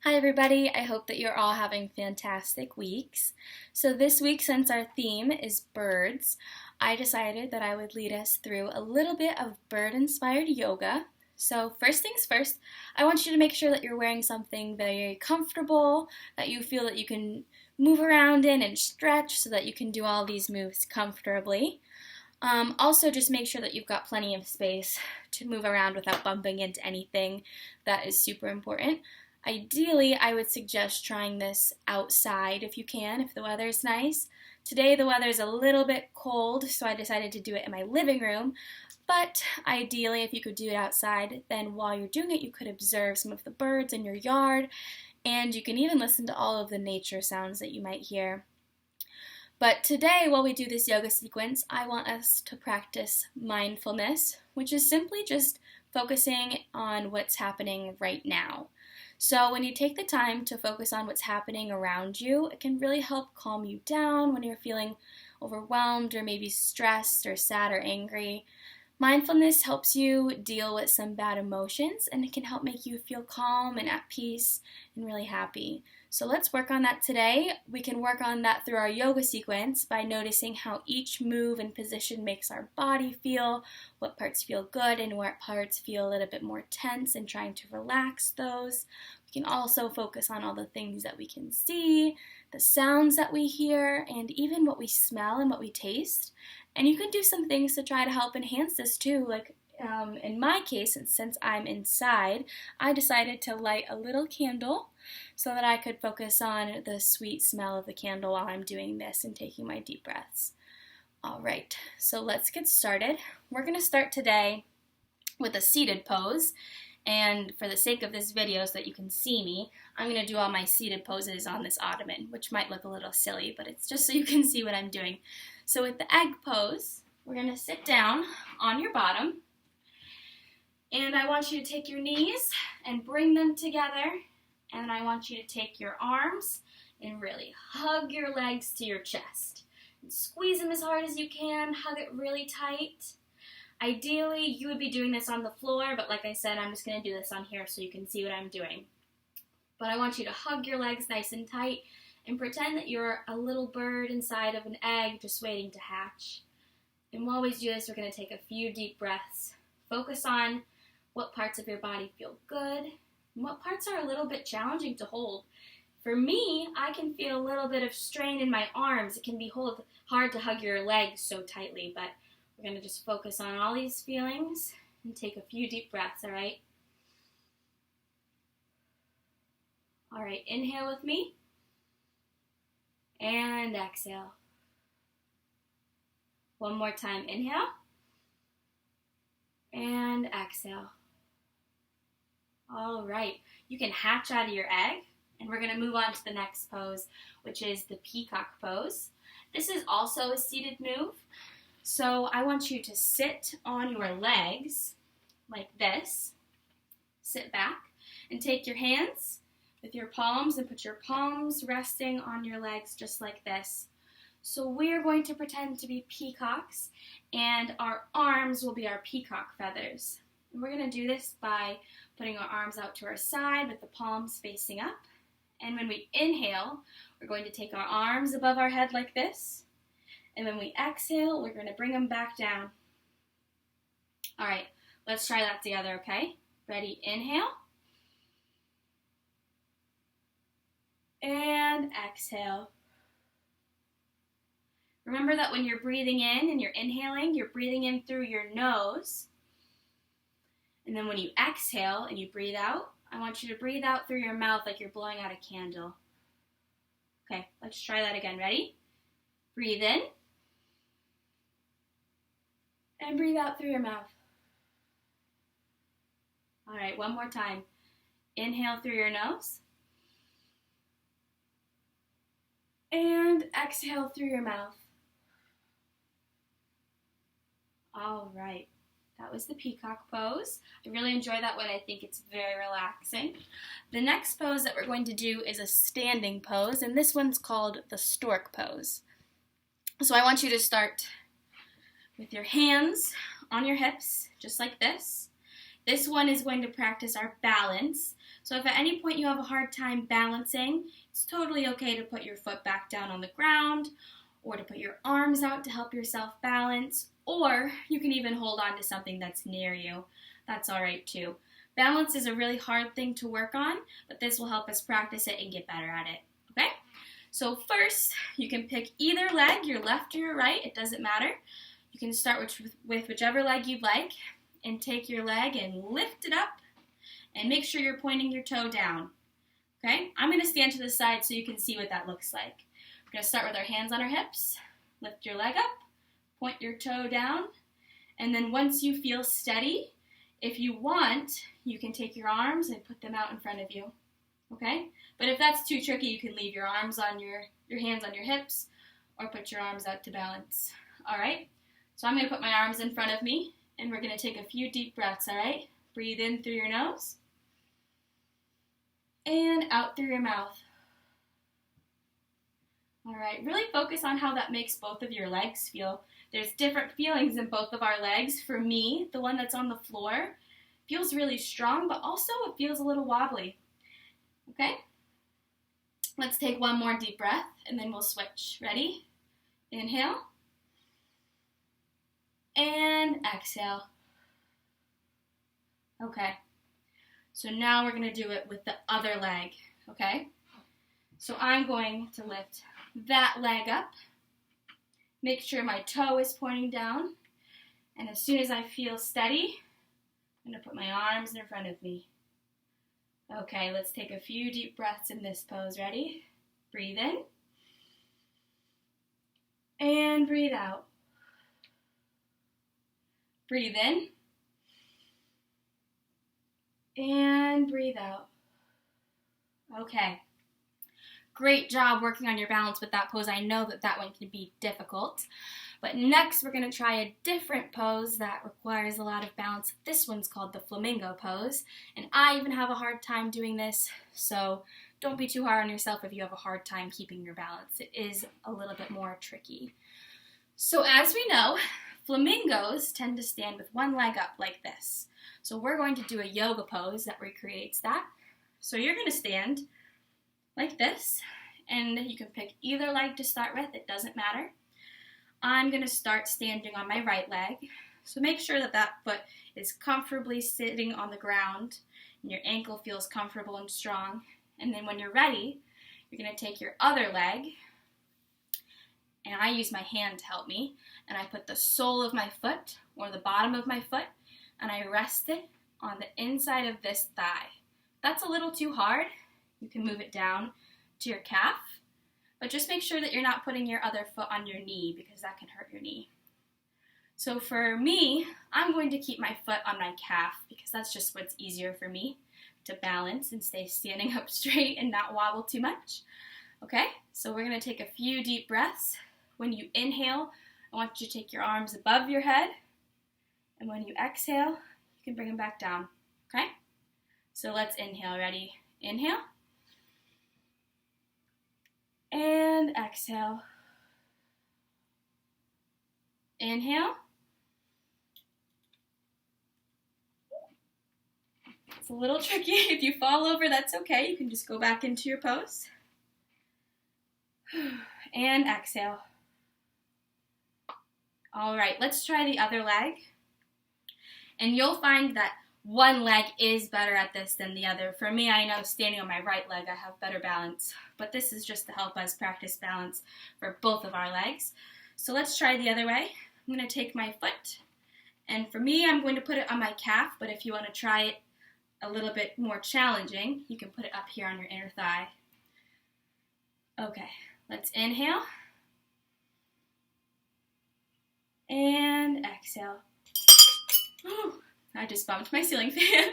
Hi everybody, I hope that you're all having fantastic weeks. So this week, since our theme is birds, I decided that I would lead us through a little bit of bird-inspired yoga. So first things first, I want you to make sure that you're wearing something very comfortable, that you feel that you can move around in and stretch so that you can do all these moves comfortably. Also, just make sure that you've got plenty of space to move around without bumping into anything. That is super important. Ideally, I would suggest trying this outside if you can, if the weather is nice. Today the weather is a little bit cold, so I decided to do it in my living room. But ideally, if you could do it outside, then while you're doing it, you could observe some of the birds in your yard, and you can even listen to all of the nature sounds that you might hear. But today, while we do this yoga sequence, I want us to practice mindfulness, which is simply just focusing on what's happening right now. So when you take the time to focus on what's happening around you, it can really help calm you down when you're feeling overwhelmed or maybe stressed or sad or angry. Mindfulness helps you deal with some bad emotions, and it can help make you feel calm and at peace and really happy. So let's work on that today. We can work on that through our yoga sequence by noticing how each move and position makes our body feel, what parts feel good and what parts feel a little bit more tense, and trying to relax those. We can also focus on all the things that we can see, the sounds that we hear, and even what we smell and what we taste. And you can do some things to try to help enhance this too, like in my case, since I'm inside, I decided to light a little candle so that I could focus on the sweet smell of the candle while I'm doing this and taking my deep breaths. All right, so let's get started. We're going to start today with a seated pose. And for the sake of this video so that you can see me, I'm going to do all my seated poses on this ottoman, which might look a little silly, but it's just so you can see what I'm doing. So with the egg pose, we're going to sit down on your bottom. And I want you to take your knees and bring them together. And I want you to take your arms and really hug your legs to your chest. And squeeze them as hard as you can. Hug it really tight. Ideally, you would be doing this on the floor, but like I said, I'm just going to do this on here so you can see what I'm doing. But I want you to hug your legs nice and tight and pretend that you're a little bird inside of an egg just waiting to hatch. And while we do this, we're going to take a few deep breaths. Focus on what parts of your body feel good and what parts are a little bit challenging to hold. For me, I can feel a little bit of strain in my arms. It can be hard to hug your legs so tightly, but we're going to just focus on all these feelings and take a few deep breaths, all right? All right, inhale with me and exhale. One more time, inhale and exhale. All right, you can hatch out of your egg, and we're going to move on to the next pose, which is the peacock pose. This is also a seated move. So I want you to sit on your legs like this. Sit back and take your hands with your palms and put your palms resting on your legs just like this. So we're going to pretend to be peacocks, and our arms will be our peacock feathers. And we're going to do this by putting our arms out to our side with the palms facing up. And when we inhale, we're going to take our arms above our head like this. And when we exhale, we're going to bring them back down. All right, let's try that together, okay? Ready? Inhale. And exhale. Remember that when you're breathing in and you're inhaling, you're breathing in through your nose. And then when you exhale and you breathe out, I want you to breathe out through your mouth like you're blowing out a candle. Okay, let's try that again. Ready? Breathe in. And breathe out through your mouth. All right, one more time. Inhale through your nose. And exhale through your mouth. All right, that was the peacock pose. I really enjoy that one. I think it's very relaxing. The next pose that we're going to do is a standing pose, and this one's called the stork pose. So I want you to start with your hands on your hips, just like this. This one is going to practice our balance. So if at any point you have a hard time balancing, it's totally okay to put your foot back down on the ground or to put your arms out to help yourself balance, or you can even hold on to something that's near you. That's all right too. Balance is a really hard thing to work on, but this will help us practice it and get better at it, okay? So first, you can pick either leg, your left or your right, it doesn't matter. You can start with whichever leg you'd like and take your leg and lift it up and make sure you're pointing your toe down, okay? I'm going to stand to the side so you can see what that looks like. We're going to start with our hands on our hips, lift your leg up, point your toe down, and then once you feel steady, if you want, you can take your arms and put them out in front of you, okay? But if that's too tricky, you can leave your arms on your hands on your hips or put your arms out to balance, all right? So I'm going to put my arms in front of me, and we're going to take a few deep breaths, all right? Breathe in through your nose and out through your mouth. All right, really focus on how that makes both of your legs feel. There's different feelings in both of our legs. For me, the one that's on the floor feels really strong, but also it feels a little wobbly. Okay? Let's take one more deep breath, and then we'll switch. Ready? Inhale. And exhale. Okay. So now we're going to do it with the other leg. Okay? So I'm going to lift that leg up. Make sure my toe is pointing down. And as soon as I feel steady, I'm going to put my arms in front of me. Okay, let's take a few deep breaths in this pose. Ready? Breathe in. And breathe out. Breathe in. And breathe out. Okay. Great job working on your balance with that pose. I know that one can be difficult. But next we're going to try a different pose that requires a lot of balance. This one's called the flamingo pose. And I even have a hard time doing this, so don't be too hard on yourself if you have a hard time keeping your balance. It is a little bit more tricky. So as we know, flamingos tend to stand with one leg up like this. So we're going to do a yoga pose that recreates that. So you're going to stand like this, and you can pick either leg to start with, it doesn't matter. I'm going to start standing on my right leg, so make sure that that foot is comfortably sitting on the ground and your ankle feels comfortable and strong. And then when you're ready, you're going to take your other leg, and I use my hand to help me, and I put the sole of my foot or the bottom of my foot, and I rest it on the inside of this thigh. If that's a little too hard, you can move it down to your calf, but just make sure that you're not putting your other foot on your knee because that can hurt your knee. So for me, I'm going to keep my foot on my calf because that's just what's easier for me to balance and stay standing up straight and not wobble too much. Okay, so we're going to take a few deep breaths. When you inhale, I want you to take your arms above your head, and when you exhale, you can bring them back down. Okay, so let's inhale. Ready? Inhale. And exhale. Inhale. It's a little tricky. If you fall over, that's okay. You can just go back into your pose. And exhale. All right, let's try the other leg. And you'll find that one leg is better at this than the other. For me, I know standing on my right leg, I have better balance. But this is just to help us practice balance for both of our legs. So let's try the other way. I'm going to take my foot, and for me, I'm going to put it on my calf, but if you want to try it a little bit more challenging, you can put it up here on your inner thigh. Okay, let's inhale. And exhale. Whew. I just bumped my ceiling fan.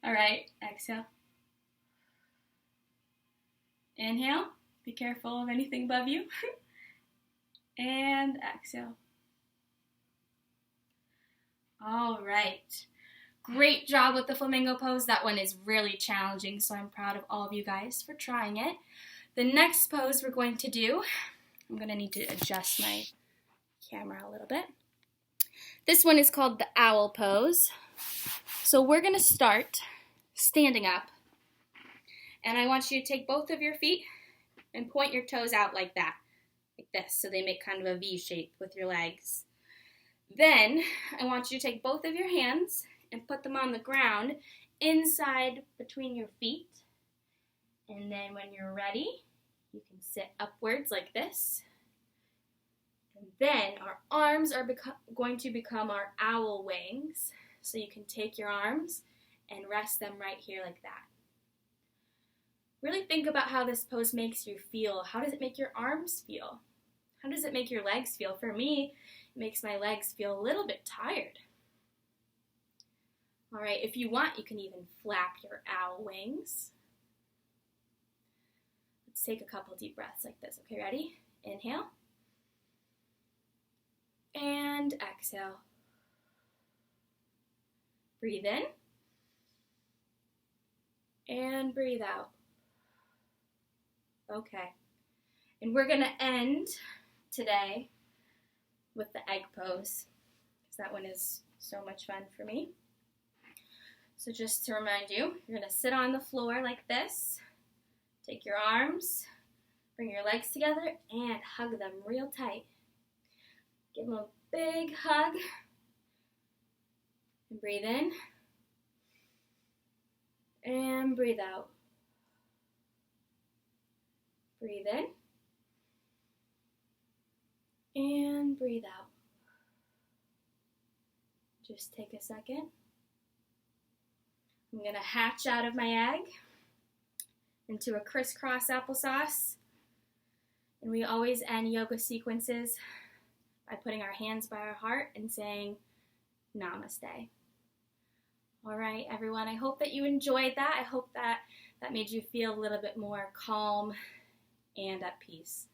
All right, exhale. Inhale. Be careful of anything above you. And exhale. All right. Great job with the flamingo pose. That one is really challenging, so I'm proud of all of you guys for trying it. The next pose we're going to do, I'm going to need to adjust my camera a little bit. This one is called the owl pose. So we're going to start standing up And I want you to take both of your feet and point your toes out like that, like this, so they make kind of a V shape with your legs. Then I want you to take both of your hands and put them on the ground inside between your feet. And then when you're ready, you can sit upwards like this. And then our arms are going to become our owl wings. So you can take your arms and rest them right here like that. Really think about how this pose makes you feel. How does it make your arms feel? How does it make your legs feel? For me, it makes my legs feel a little bit tired. All right, if you want, you can even flap your owl wings. Let's take a couple deep breaths like this. Okay, ready? Inhale. And exhale. Breathe in. And breathe out. Okay. And we're going to end today with the egg pose, because that one is so much fun for me. So just to remind you, you're going to sit on the floor like this. Take your arms, bring your legs together, and hug them real tight. Give them a big hug. And breathe in. And breathe out. Breathe in. And breathe out. Just take a second. I'm going to hatch out of my egg into a crisscross applesauce. And we always end yoga sequences by putting our hands by our heart and saying namaste. All right, everyone, I hope that you enjoyed that. I hope that made you feel a little bit more calm and at peace.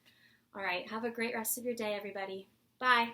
All right, have a great rest of your day, everybody. Bye.